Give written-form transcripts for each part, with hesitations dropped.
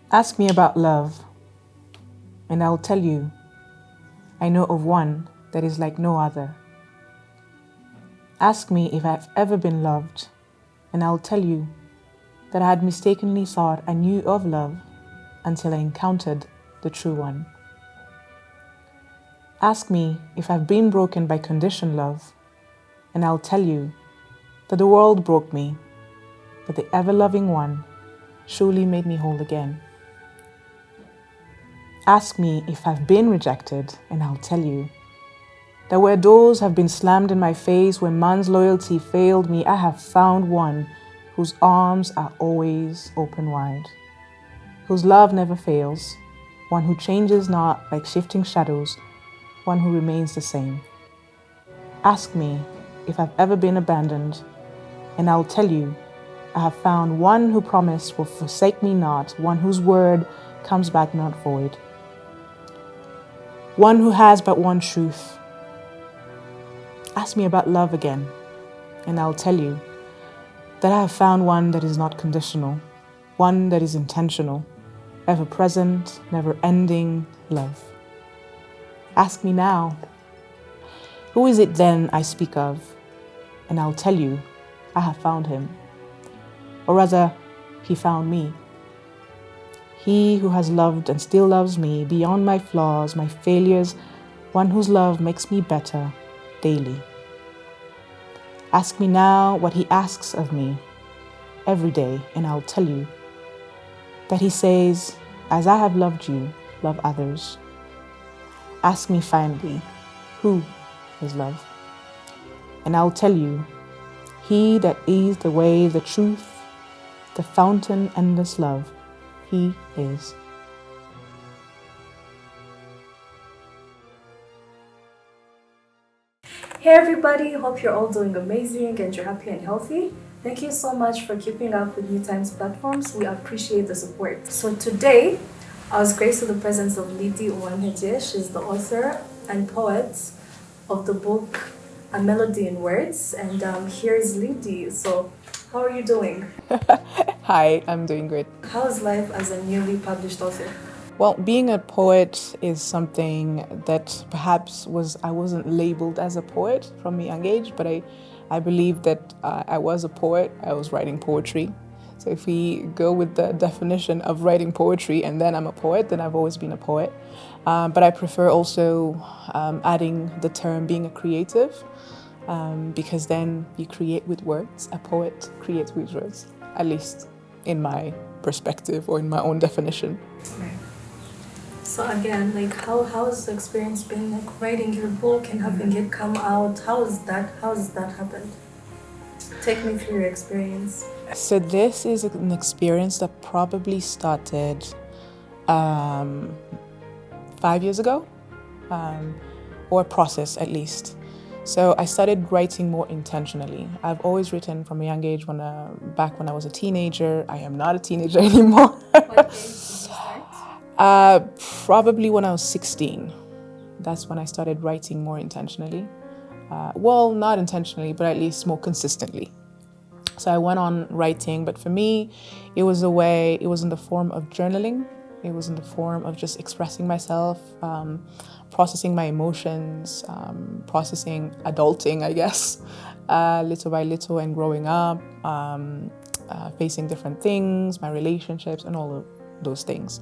Ask me about love, and I'll tell you, I know of one that is like no other. Ask me if I've ever been loved, and I'll tell you that I had mistakenly thought I knew of love until I encountered the true one. Ask me if I've been broken by conditioned love, and I'll tell you that the world broke me, but the ever-loving one surely made me whole again. Ask me if I've been rejected, and I'll tell you that where doors have been slammed in my face, where man's loyalty failed me, I have found one whose arms are always open wide, whose love never fails, one who changes not like shifting shadows, one who remains the same. Ask me if I've ever been abandoned, and I'll tell you I have found one who promised will forsake me not, one whose word comes back not void, one who has but one truth. Ask me about love again, and I'll tell you that I have found one that is not conditional, one that is intentional, ever-present, never-ending love. Ask me now, who is it then I speak of? And I'll tell you, I have found him. Or rather, he found me. He who has loved and still loves me beyond my flaws, my failures, one whose love makes me better daily. Ask me now what he asks of me every day, and I'll tell you that he says, as I have loved you, love others. Ask me finally, who is love? And I'll tell you, he that is the way, the truth, the fountain, endless love, he is. Hey everybody, hope you're all doing amazing and you're happy and healthy. Thank you so much for keeping up with New Times platforms. We appreciate the support. So today, I was graced with the presence of Lidi Uwanheje. She's the author and poet of the book A Melody in Words. And here's Lidi. So how are you doing? Hi, I'm doing great. How's life as a newly published author? Well, being a poet is something that perhaps I wasn't labeled as a poet from a young age, but I believe that I was a poet. I was writing poetry. So if we go with the definition of writing poetry and then I'm a poet, then I've always been a poet. But I prefer also adding the term being a creative, because then you create with words. A poet creates with words, at least in my perspective or in my own definition. Right. So again, like how's the experience been, like writing your book and having it come out? How's that happened? Take me through your experience. So this is an experience that probably started 5 years ago, or a process at least. So I started writing more intentionally. I've always written from a young age, back when I was a teenager. I am not a teenager anymore. What age did you start? Probably when I was 16. That's when I started writing more intentionally. Well, not intentionally, but at least more consistently. So I went on writing, but for me, it was in the form of journaling. It was in the form of just expressing myself, processing my emotions, processing adulting, I guess, little by little, and growing up, facing different things, my relationships, and all of those things.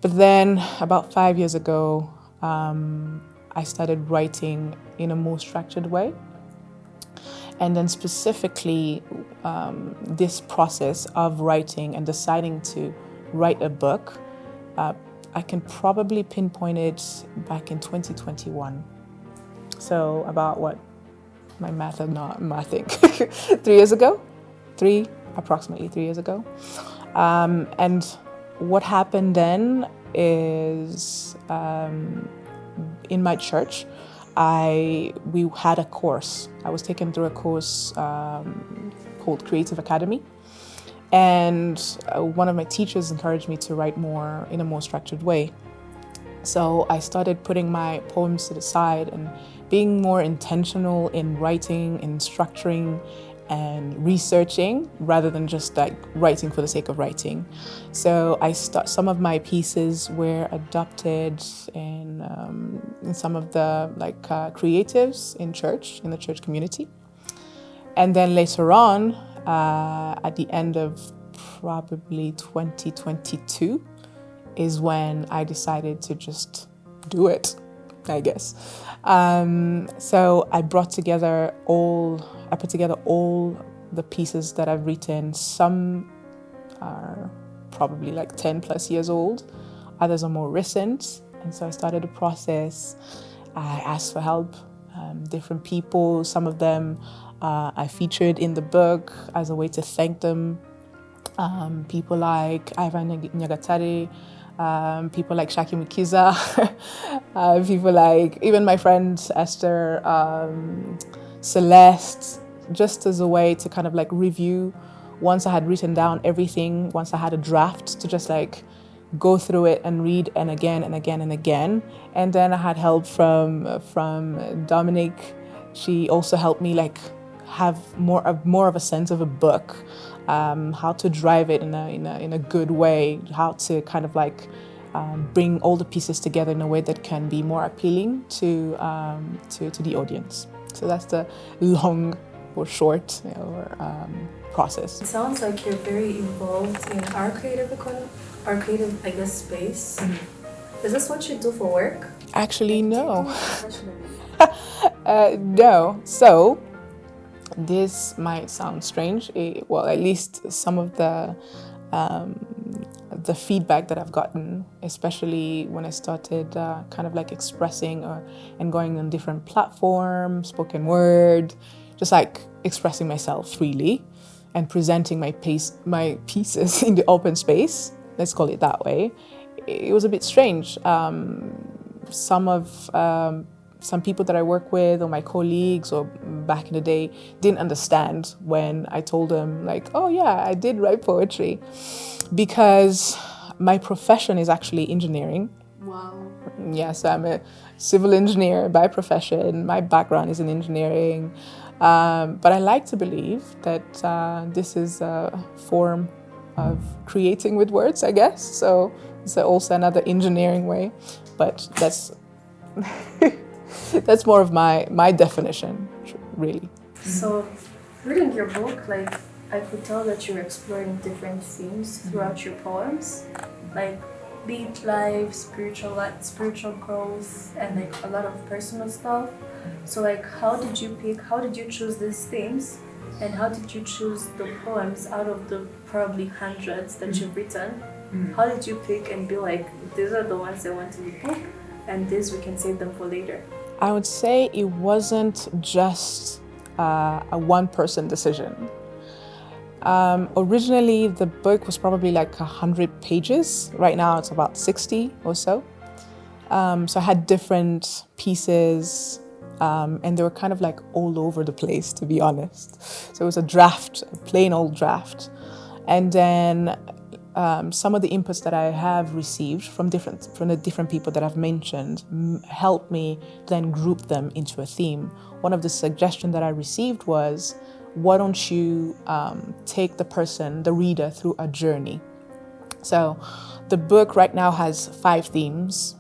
But then about 5 years ago, I started writing in a more structured way. And then specifically, this process of writing and deciding to write a book, I can probably pinpoint it back in 2021. So about what? My math is not mathing. 3 years ago? Approximately 3 years ago. And what happened then is, in my church, we had a course. I was taken through a course called Creative Academy. And one of my teachers encouraged me to write more in a more structured way. So I started putting my poems to the side and being more intentional in writing, in structuring, and researching rather than just like writing for the sake of writing. So some of my pieces were adopted in some of the creatives in the church community. And then later on, at the end of probably 2022, is when I decided to just do it, I guess. So I put together all the pieces that I've written. Some are probably like 10 plus years old, others are more recent. And so I started a process. I asked for help, different people. Some of them I featured in the book as a way to thank them. People like Ivan Nyagatare, people like Shaki Mukiza, people like even my friend Esther, Celeste, just as a way to kind of like review once I had written down everything, once I had a draft, to just like go through it and read and again and again and again. And then I had help from Dominique. She also helped me like have more of a sense of a book, how to drive it in a good way, how to kind of like bring all the pieces together in a way that can be more appealing to the audience. So that's the long or short process. It sounds like you're very involved in our creative, I guess, space. Mm-hmm. Is this what you do for work? Actually, no. No. So this might sound strange. Well, at least some of the feedback that I've gotten, especially when I started kind of like expressing and going on different platforms, spoken word, just like expressing myself freely and presenting my pieces in the open space, let's call it that way. It was a bit strange. Some people that I work with or my colleagues or back in the day didn't understand when I told them like, oh yeah, I did write poetry, because my profession is actually engineering. Wow. Yes, I'm a civil engineer by profession. My background is in engineering. But I like to believe that this is a form of creating with words, I guess. So it's also another engineering way, but that's that's more of my definition, really. So, reading your book, like, I could tell that you're exploring different themes throughout your poems, like be it life, spiritual growth, and like a lot of personal stuff. So, like, how did you choose these themes, and how did you choose the poems out of the probably hundreds that you've written? How did you pick and be like, these are the ones I want in the book, and these we can save them for later? I would say it wasn't just a one-person decision. Originally, the book was probably like 100 pages. Right now, it's about 60 or so. So I had different pieces, and they were kind of like all over the place, to be honest. So it was a plain old draft. And then some of the inputs that I have received from the different people that I've mentioned helped me then group them into a theme. One of the suggestions that I received was, why don't you take the reader through a journey? So the book right now has 5 themes,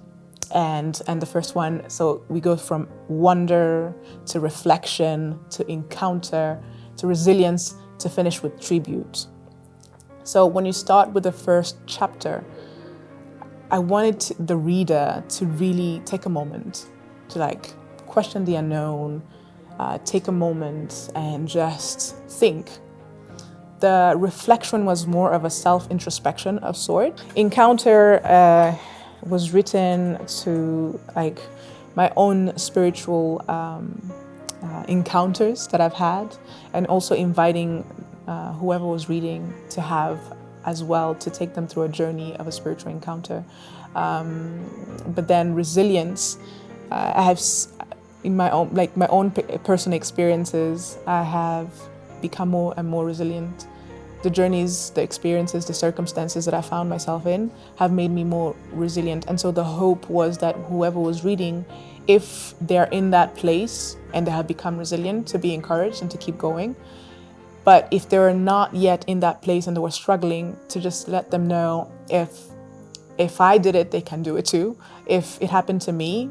and the first one, so we go from wonder to reflection to encounter to resilience to finish with tribute. So when you start with the first chapter, I wanted the reader to really take a moment to like question the unknown, take a moment and just think. The reflection was more of a self-introspection of sort. Encounter was written to like my own spiritual encounters that I've had, and also inviting whoever was reading to have as well, to take them through a journey of a spiritual encounter. But then resilience, I have in my own personal experiences, I have become more and more resilient. The journeys, the experiences, the circumstances that I found myself in have made me more resilient. And so the hope was that whoever was reading, if they're in that place and they have become resilient, to be encouraged and to keep going. But if they're not yet in that place and they were struggling, to just let them know if I did it, they can do it too. If it happened to me,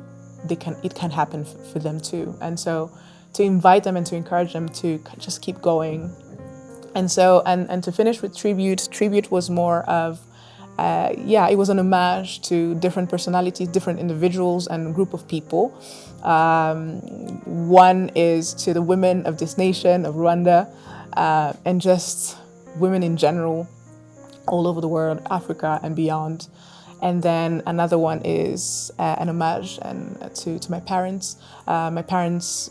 it can happen for them too. And so to invite them and to encourage them to just keep going. And so, and to finish with tribute was more of, it was an homage to different personalities, different individuals and group of people. One is to the women of this nation, of Rwanda, and just women in general, all over the world, Africa and beyond. And then another one is an homage to my parents. My parents,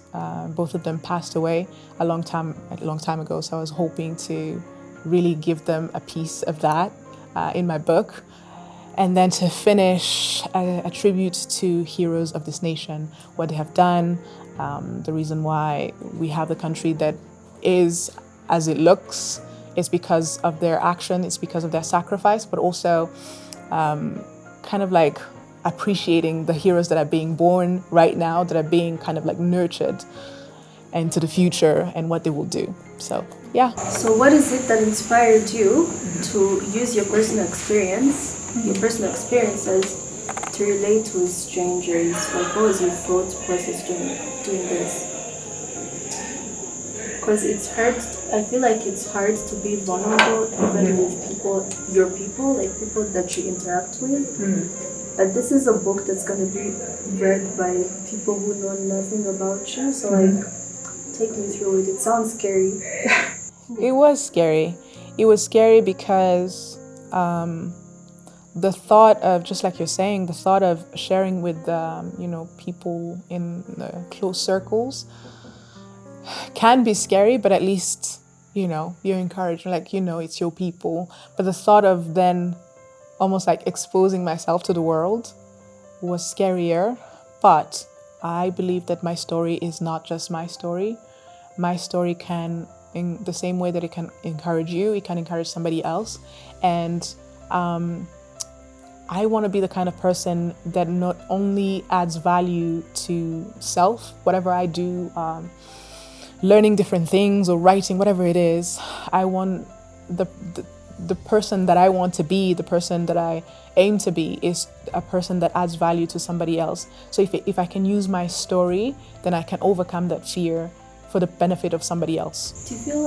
both of them passed away a long time ago. So I was hoping to really give them a piece of that in my book. And then to finish, a tribute to heroes of this nation, what they have done, the reason why we have the country that is as it looks is because of their action, it's because of their sacrifice, but also kind of like appreciating the heroes that are being born right now, that are being kind of like nurtured into the future and what they will do. So, yeah. So what is it that inspired you to use your personal experiences to relate with strangers? Like, what was your thought process doing this? Because it's hard, I feel like it's hard to be vulnerable even with people, like people that you interact with. But this is a book that's going to be read by people who know nothing about you. So like, take me through it. It sounds scary. It was scary. It was scary because the thought of, just like you're saying, the thought of sharing with people in the close circles can be scary, but at least, you're encouraged, like, it's your people. But the thought of then almost like exposing myself to the world was scarier. But I believe that my story is not just my story. My story can, in the same way that it can encourage you, it can encourage somebody else. And I want to be the kind of person that not only adds value to self, whatever I do, learning different things or writing, whatever it is, I want the person that I want to be, the person that I aim to be, is a person that adds value to somebody else. So if I can use my story, then I can overcome that fear for the benefit of somebody else. Do you feel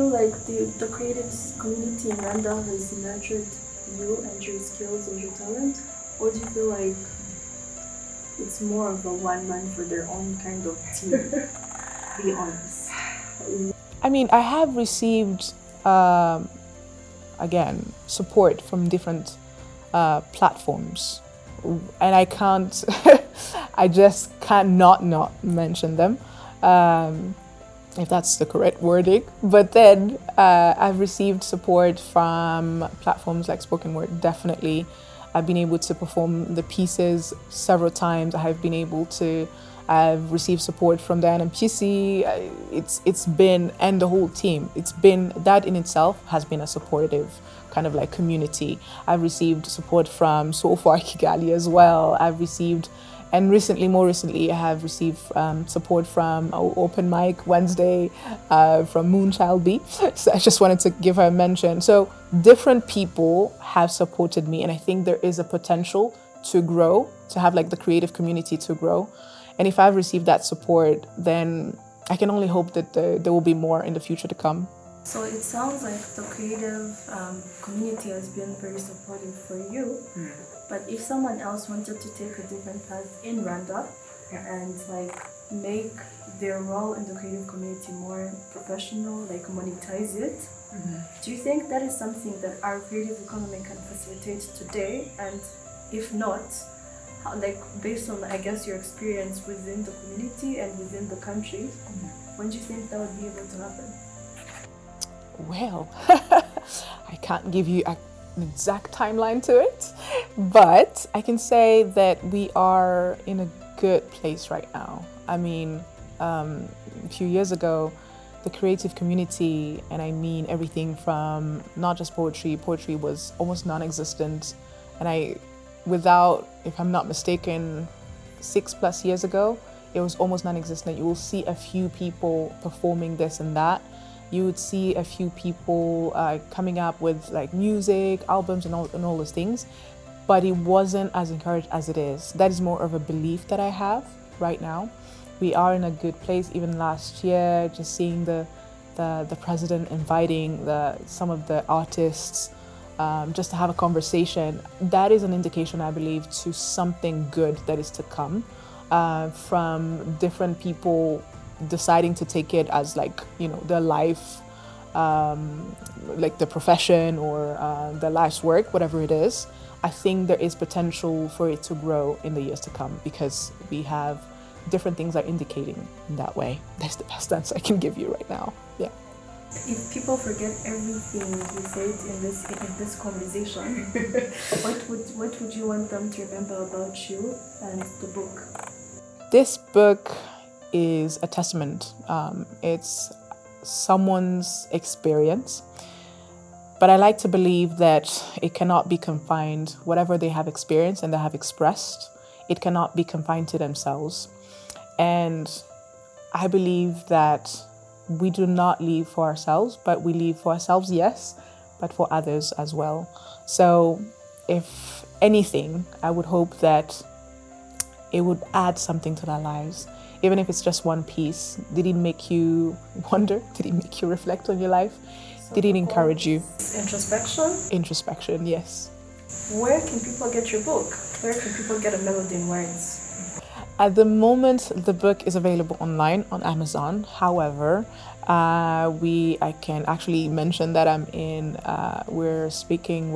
like the creative community in Rwanda has nurtured you and your skills and your talent, or do you feel like it's more of a one-man for their own kind of team? Be honest. I mean, I have received, again, support from different platforms, and I can't, I just cannot not mention them, if that's the correct wording. But then I've received support from platforms like Spoken Word, definitely. I've been able to perform the pieces several times. I have been able to, I've received support from the NMPC. It's been, and the whole team, it's been, that in itself has been a supportive kind of like community. I've received support from So Far Kigali as well. I've received, and more recently, I have received support from Open Mic Wednesday, from Moonchild B. So I just wanted to give her a mention. So different people have supported me, and I think there is a potential to grow, to have like the creative community to grow. And if I've received that support, then I can only hope that there will be more in the future to come. So it sounds like the creative community has been very supportive for you. But if someone else wanted to take a different path in Rwanda and like make their role in the creative community more professional, like monetize it, do you think that is something that our creative economy can facilitate today? And if not, like based on, I guess, your experience within the community and within the country, when do you think that would be able to happen? Well, I can't give you an exact timeline to it, but I can say that we are in a good place right now. I mean, a few years ago, the creative community, and I mean everything from not just poetry was almost non-existent. And if I'm not mistaken, 6+ years ago, it was almost non-existent. You will see a few people performing this and that. You would see a few people coming up with like music, albums, and all those things, but it wasn't as encouraged as it is. That is more of a belief that I have right now. We are in a good place. Even last year, just seeing the president inviting some of the artists just to have a conversation, that is an indication, I believe, to something good that is to come from different people deciding to take it as like, you know, their life, like the profession or their life's work, whatever it is. I think there is potential for it to grow in the years to come because we have different things are indicating in that way. That's the best answer I can give you right now. Yeah. If people forget everything you said in this conversation, what would you want them to remember about you and the book? This book is a testament. It's someone's experience, but I like to believe that it cannot be confined, whatever they have experienced and they have expressed, it cannot be confined to themselves. And I believe that we do not live for ourselves, but we live for ourselves, yes, but for others as well. So if anything, I would hope that it would add something to their lives, even if it's just one piece. Did it make you wonder? Did it make you reflect on your life? So Did it encourage you? Introspection? Introspection, yes. Where can people get your book? Where can people get A Melody in Words? At the moment, the book is available online on Amazon. However, I can actually mention that I am speaking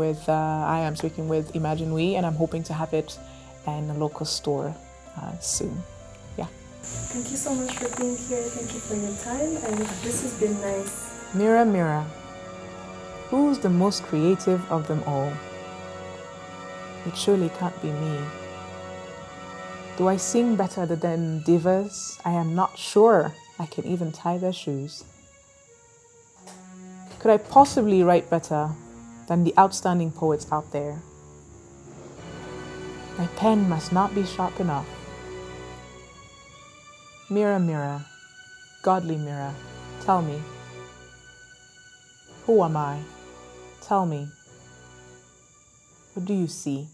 with Imagine We, and I'm hoping to have it in a local store soon. Yeah. Thank you so much for being here. Thank you for your time, and this has been nice. Mirror, mirror, who's the most creative of them all? It surely can't be me. Do I sing better than divas? I am not sure I can even tie their shoes. Could I possibly write better than the outstanding poets out there? My pen must not be sharp enough. Mirror, mirror, godly mirror, tell me, who am I? Tell me, what do you see?